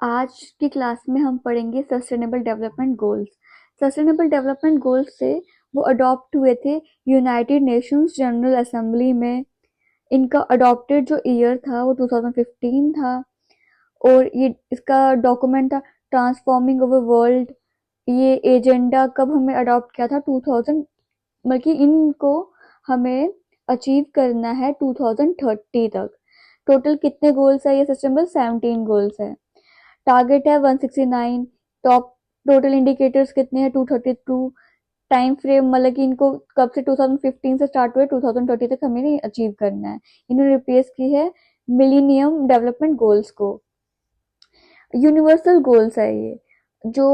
आज की क्लास में हम पढ़ेंगे sustainable development goals. Sustainable development goals से वो अडॉप्ट हुए थे यूनाइटेड नेशंस जनरल असेंबली में। इनका अडॉप्टेड जो ईयर था वो 2015 था और ये इसका डॉक्यूमेंट था ट्रांसफॉर्मिंग अवर वर्ल्ड। ये एजेंडा कब हमें अडॉप्ट किया था 2000, बल्कि इनको हमें अचीव करना है 2030 तक। टोटल कितने गोल्स है ये सस्टेनेबल? 17 गोल्स है। टारगेट है 169। टॉप टोटल इंडिकेटर्स कितने हैं? 232। टाइम फ्रेम मतलब कि इनको कब से 2015 से स्टार्ट हुए 2030 तक हमें अचीव करना है। इन्होंने रिप्लेस की है मिलीनियम डेवलपमेंट गोल्स को। यूनिवर्सल गोल्स है ये जो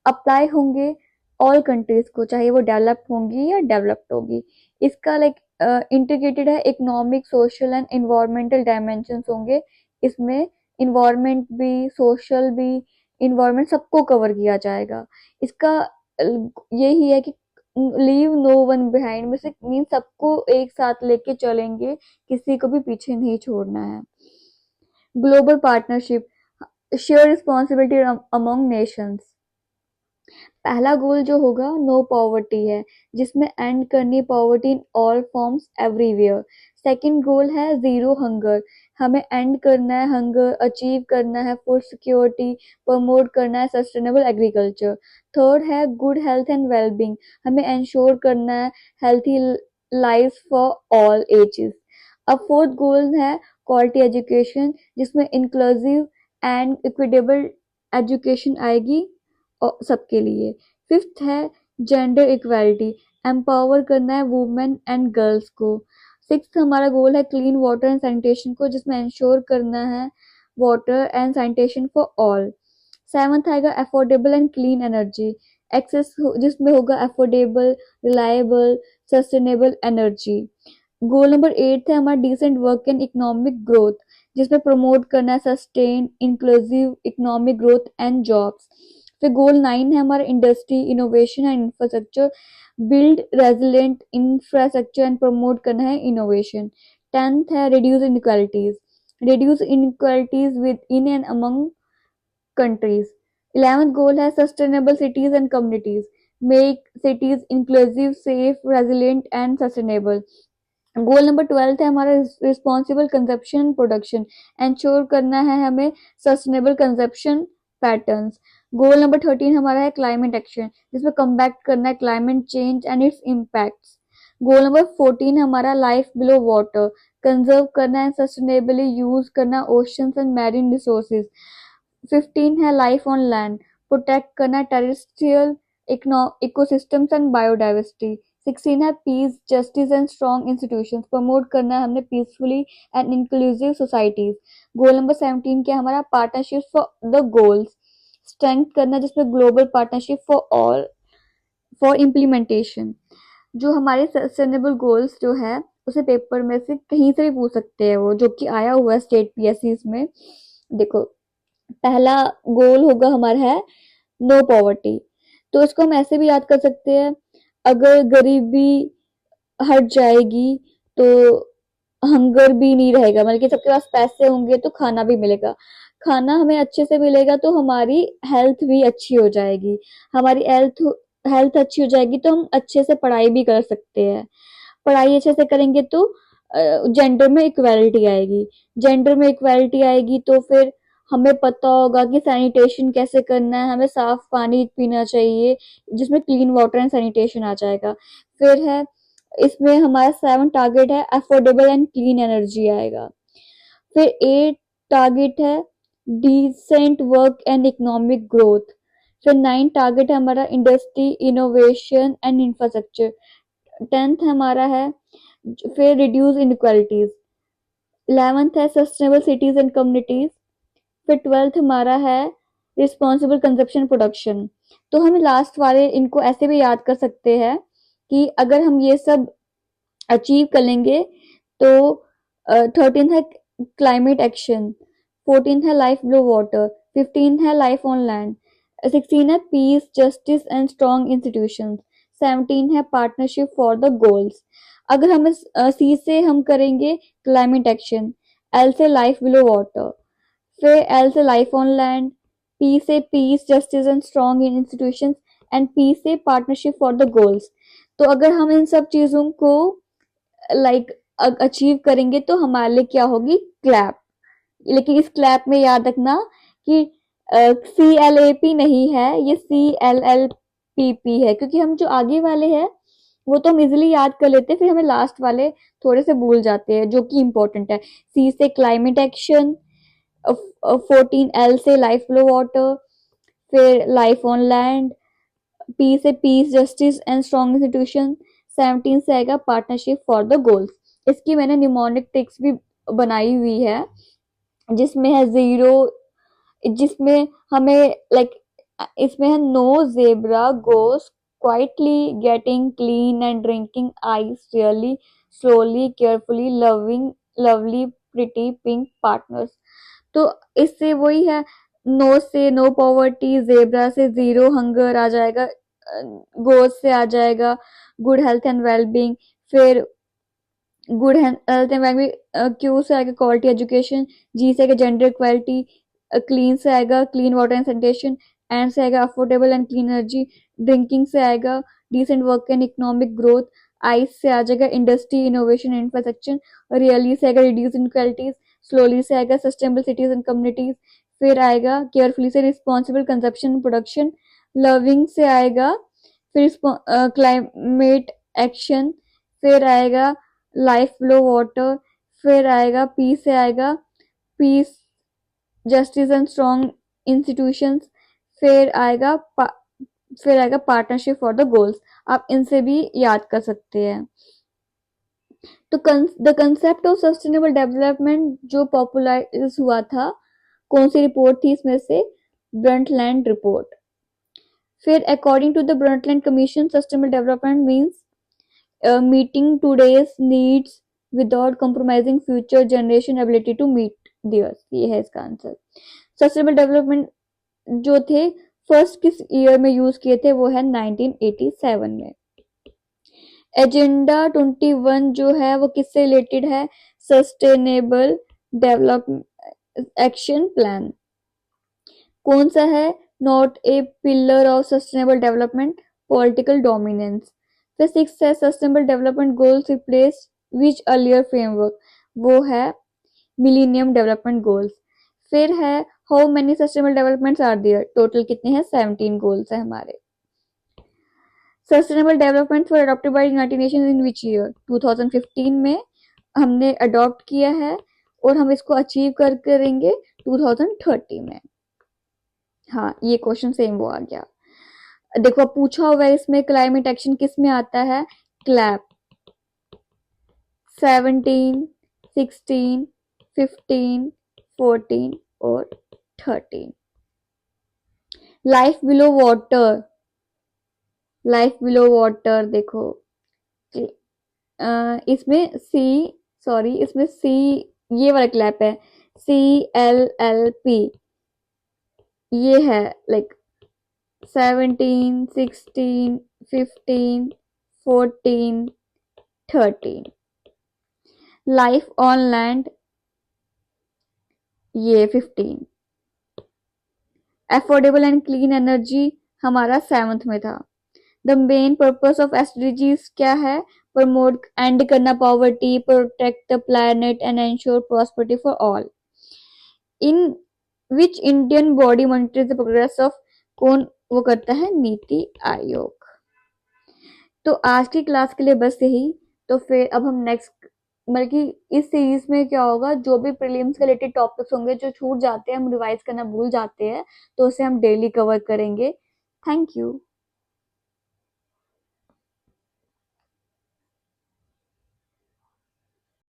अप्लाई होंगे ऑल कंट्रीज को, चाहे वो डेवलप होंगी या डेवलप्ड होगी। इसका इंटीग्रेटेड है economic, social and environmental dimensions होंगे इसमें। इन्वायरमेंट भी, सोशल भी, इन्वायरमेंट सबको कवर किया जाएगा। इसका यही है कि लीव नो वन बिहाइंड में से मीन सबको एक साथ लेके चलेंगे, किसी को भी पीछे नहीं छोड़ना है। Global partnership, share responsibility among Nations. पहला गोल जो होगा नो पॉवर्टी है, जिसमें एंड करनी poverty in all forms everywhere. Second goal है जीरो हंगर, हमें एंड करना है हंगर, अचीव करना है फूड सिक्योरिटी, प्रमोट करना है सस्टेनेबल एग्रीकल्चर। थर्ड है गुड हेल्थ एंड वेलबींग, हमें इंश्योर करना है healthy life for all ages. अब फोर्थ गोल है क्वालिटी एजुकेशन, जिसमें इंक्लूसिव एंड इक्विटेबल एजुकेशन आएगी सबके लिए। फिफ्थ है जेंडर इक्वालिटी, एम्पावर करना है वुमेन एंड गर्ल्स को। सिक्स्थ हमारा गोल है क्लीन वाटर एंड सैनिटेशन को, जिसमें इंश्योर करना है water and sanitation for all. Seventh आएगा affordable and clean energy, access जिसमें होगा affordable, reliable, sustainable energy. Goal number 8 है हमारा decent work and economic growth, जिसमें प्रमोट करना है sustain inclusive economic growth and jobs. फिर गोल 9 है हमारा industry, innovation and infrastructure, build resilient infrastructure and promote करना है इनोवेशन। 10th है reduce inequalities within and among countries. 11th गोल है sustainable cities and communities, make cities inclusive, safe, resilient and sustainable. Goal number 12 है हमारा responsible consumption production, ensure करना है हमें sustainable consumption patterns. Goal number 13 हमारा है climate action, जिसमें combat करना है climate change and its impacts. Goal number 14 हमारा लाइफ बिलो वाटर, कंजर्व करना है, सस्टेनेबली यूज करना ओशंस एंड मैरीन रिसोर्सेज। 15 है लाइफ ऑन लैंड, प्रोटेक्ट करना टेरेस्ट्रियल इकोसिस्टम्स एंड बायोडाइवर्सिटी। 16 है peace, justice and strong institutions, promote करना है हमने peacefully and inclusive societies. Goal number 17 क्या हमारा partnership for the goals, strength करना जिसमें global partnership for all for implementation. जो हमारे सस्टेनेबल गोल्स जो है उसे पेपर में से कहीं से भी पूछ सकते हैं, वो जो कि आया हुआ है स्टेट पीएससी में। देखो, पहला गोल होगा हमारा है नो पॉवर्टी, तो इसको हम ऐसे भी याद कर सकते हैं, अगर गरीबी हट जाएगी तो हंगर भी नहीं रहेगा, मतलब कि सबके पास पैसे होंगे तो खाना भी मिलेगा। खाना हमें अच्छे से मिलेगा तो हमारी हेल्थ भी अच्छी हो जाएगी। हमारी हेल्थ हेल्थ अच्छी हो जाएगी तो हम अच्छे से पढ़ाई भी कर सकते हैं। पढ़ाई अच्छे से करेंगे तो जेंडर में इक्वालिटी आएगी। जेंडर में इक्वालिटी आएगी तो फिर हमें पता होगा कि सैनिटेशन कैसे करना है, हमें साफ पानी पीना चाहिए, जिसमें क्लीन वाटर एंड सैनिटेशन आ जाएगा। फिर है इसमें हमारा 7 टारगेट है अफोर्डेबल एंड क्लीन एनर्जी आएगा। फिर 8 टारगेट है decent work and economic growth. फिर 9 टारगेट है हमारा industry, innovation and infrastructure. 10th हमारा है फिर रिड्यूस इनइक्वालिटीज। 11th है सस्टेनेबल सिटीज एंड कम्युनिटीज। फिर 12th हमारा है रिस्पॉन्सिबल कंजप्शन प्रोडक्शन। तो हम लास्ट वाले इनको ऐसे भी याद कर सकते हैं कि अगर हम ये सब अचीव कर लेंगे तो 13th है क्लाइमेट एक्शन, 14th है लाइफ बिलो वाटर, 15th है लाइफ ऑन लैंड, 16 है peace, justice and strong institutions, 17 है पार्टनरशिप फॉर द गोल्स। अगर हम सी से हम करेंगे क्लाइमेट एक्शन, एल से लाइफ बिलो वाटर, फिर एल से लाइफ ऑन लैंड, पी से piece justice and strong in institutions, and P से पार्टनरशिप फॉर द गोल्स। तो अगर हम इन सब चीजों को लाइक अचीव करेंगे तो हमारे लिए क्या होगी, क्लैप। लेकिन इस क्लैप में याद रखना कि CLAP नहीं है, ये CLLPP है, क्योंकि हम जो आगे वाले हैं वो तो हम इजिली याद कर लेते हैं, फिर हमें लास्ट वाले थोड़े से भूल जाते हैं जो कि इंपॉर्टेंट है। C से क्लाइमेट एक्शन, 14L से लाइफ फ्लो वाटर, फिर लाइफ ऑन लैंड, P से piece justice and strong institution, 17 से आएगा पार्टनरशिप फॉर द गोल्स। इसकी मैंने निमोनिक टिक्स भी बनाई हुई है, जिसमें है जीरो, जिसमें हमें लाइक इसमें है no zebra goes quietly getting clean and drinking ice really slowly carefully loving lovely pretty pink partners. तो इससे वही है, नो से नो पॉवर्टी, जेब्रा से जीरो हंगर आ जाएगा, गोस से आ जाएगा गुड हेल्थ एंड वेलबींग, फिर good health and wellbeing, Q से आएगा क्वालिटी एजुकेशन, जी से आएगा जेंडर इक्वालिटी, क्लीन से आएगा clean water and sanitation, and से आएगा affordable and clean energy, drinking से आएगा decent work and economic growth, ice से आ जाएगा industry innovation infrastructure, really say आएगा रिड्यूस इनक्वालिटीज, स्लोली से आएगा सस्टेनेबल सिटीज एंड कम्युनिटीज, फिर आएगा केयरफुली से रिस्पॉन्सिबल कंजप्शन प्रोडक्शन, लविंग से आएगा फिर क्लाइमेट एक्शन, फिर आएगा लाइफ फ्लो वाटर, फिर आएगा पी से आएगा piece justice and strong institutions, फिर आएगा पार्टनरशिप फॉर द गोल्स। आप इनसे भी याद कर सकते हैं। तो the concept of sustainable development जो पॉपुलराइज हुआ था, कौन सी रिपोर्ट थी इसमें से, ब्रंटलैंड रिपोर्ट। फिर according to the Brundtland commission sustainable development means meeting today's needs without compromising future generation ability to meet theirs. ये है इसका आंसर। सस्टेनेबल डेवलपमेंट जो थे फर्स्ट किस ईयर में यूज किए थे, वो है 1987 में। एजेंडा 21 जो है वो किससे रिलेटेड है, सस्टेनेबल डेवलपमेंट एक्शन प्लान। कौन सा है, not a pillar of sustainable development, political dominance. फिर 6 है sustainable development goals replace which earlier framework, वो है मिलीनियम डेवलपमेंट गोल्स। फिर है how many sustainable developments are there, total कितने हैं, 17 गोल्स है हमारे। Sustainable development were adopted by United Nations in which year, 2015 में हमने अडॉप्ट किया है, और हम इसको अचीव कर करेंगे 2030 में। हाँ, ये क्वेश्चन सेम वो आ गया। देखो पूछा हुआ है इसमें क्लाइमेट एक्शन किस में आता है, क्लैप। 17, 16, 15, 14 और 13। Life below water, life below water देखो इसमें इसमें सी, ये वाला क्लैप है, CLLP, ये है लाइक 17, 16, 15, 14, 13। लाइफ ऑन लैंड ये 15। अफोर्डेबल एंड क्लीन एनर्जी हमारा 7th में था। The main purpose of SDGs क्या है, प्रमोट एंड करना poverty, protect the planet and ensure prosperity for all. In which Indian body monitors the progress of, कौन वो करता है, नीति आयोग। तो आज की क्लास के लिए बस यही। तो फिर अब हम नेक्स्ट बल्कि इस सीरीज में क्या होगा, जो भी प्रीलिम्स के रिलेटेड टॉपिक्स होंगे जो छूट जाते हैं, हम रिवाइज करना भूल जाते हैं, तो उसे हम डेली कवर करेंगे। Thank you.